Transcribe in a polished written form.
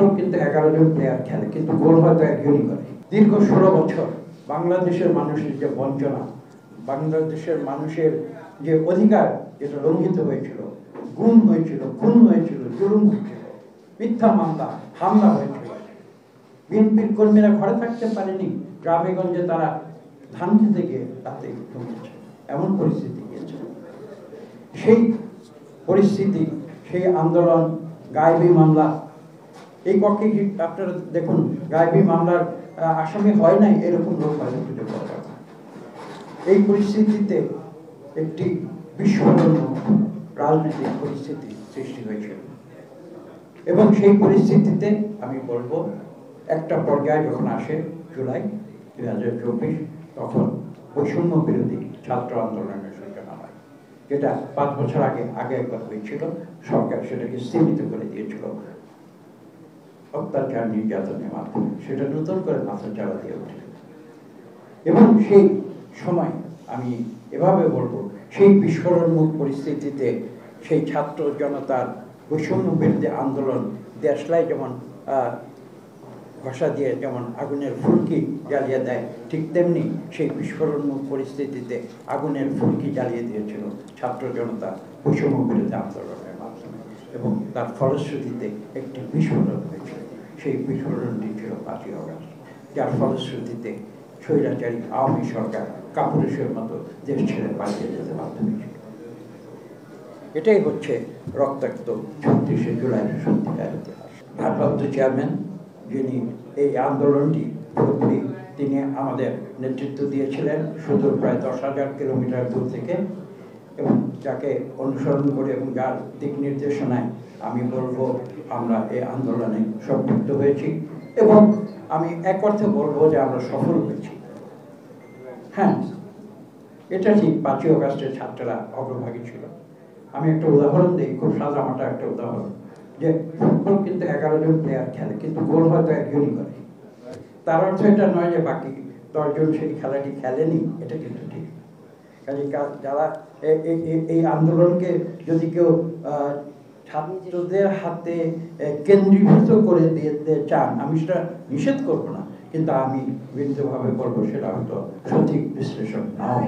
Football কিন্তু 11 জন player খেলে, কিন্তু গোল হয়তো একজনই করে। দীর্ঘ 16 বছর বাংলাদেশের মানুষের যে বঞ্চনা, বাংলাদেশের মানুষের যে অধিকার যেটা লঙ্ঘিত হয়েছিল, গুম হয়েছিল, খুন হয়েছিল, জুলুম হয়েছিল, মিথ্যা মামলা, হামলা হয়েছিল, বিএনপির কর্মীরা ঘরে থাকতে পারেনি, গ্রামে গঞ্জে তারা ধান খেতে গিয়ে রাতে ঢুকেছে, এমন পরিস্থিতি গিয়েছে। সেই পরিস্থিতি, সেই আন্দোলন, গায়েবী মামলা, এই পক্ষে কি আপনারা দেখুন, গায়েবী মামলার আসামি হয় নাই এরকম লোক হয়তো খুঁজে পাওয়া যাবে না। এই পরিস্থিতিতে একটি বিস্ফোরণ রাজনৈতিক পরিস্থিতি সৃষ্টি হয়েছিল এবং সেই পরিস্থিতিতে আমি বলবো একটা পর্যায়ে যখন আসে জুলাই 2024, তখন বৈষম্য বিরোধী ছাত্র আন্দোলনের সূচনা হয়, যেটা 5 বছর আগে একবার হয়েছিল। সরকার সেটাকে সীমিত করে দিয়েছিল অত্যাচার নির্যাতনের মাধ্যমে, সেটা নতুন করে মাথা চাড়া দিয়ে উঠে। এবং সেই সময় আমি এভাবে বলবো, সেই বিস্ফোরণমুখ পরিস্থিতিতে সেই ছাত্র জনতার বৈষম্য বিরোধী আন্দোলন দেশলাই যেমন ঘষা দিয়ে যেমন আগুনের ফুলকি জ্বালিয়ে দেয়, ঠিক তেমনি সেই বিস্ফোরণমুখ পরিস্থিতিতে আগুনের ফুলকি জ্বালিয়ে দিয়েছিল ছাত্র জনতা বৈষম্য বিরোধী আন্দোলনের মাধ্যমে, এবং তার ফলশ্রুতিতে একটি বিস্ফোরণ হয়েছিল। সেই বিস্ফোরণটি ছিল 5ই আগস্ট, যার ফলশ্রুতিতে স্বৈরাচারী আওয়ামী সরকার কাপুরুষের মতো দেশ ছেড়ে পালিয়ে যেতে বাধ্য হয়েছিল। এটাই হচ্ছে রক্তাক্ত 36শে জুলাইয়ের সত্যিকার ইতিহাস। ভারপ্রাপ্ত চেয়ারম্যান যিনি এই আন্দোলনটি পুরোপুরি তিনি আমাদের নেতৃত্ব দিয়েছিলেন সুদূর প্রায় 10,000 কিলোমিটার দূর থেকে, এবং যাকে অনুসরণ করে এবং যার দিক নির্দেশনায় আমি বলবো আমরা এই আন্দোলনে সম্পৃক্ত হয়েছি, এবং আমি এক অর্থে বলবো যে আমরা সফল হয়েছি। হ্যাঁ, এটা ঠিক 5ই আগস্টের ছাত্ররা অগ্রভাগী ছিল। আমি একটা উদাহরণ দিই, খুব সাদামাটা একটা উদাহরণ, যে ফুটবল কিন্তু 11 জন প্লেয়ার খেলে, কিন্তু গোল হয়তো একজনই করে। তার অর্থ এটা নয় যে বাকি 10 জন সেই খেলাটি খেলেনি, এটা কিন্তু ঠিক। কাজে যারা এই আন্দোলনকে যদি কেউ ছাত্রদের হাতে কেন্দ্রীভূত করে দিতে চান, আমি সেটা নিষেধ করবো না, কিন্তু আমি বিনীতভাবে বলবো সেটা হয়তো সঠিক বিশ্লেষণ নাও।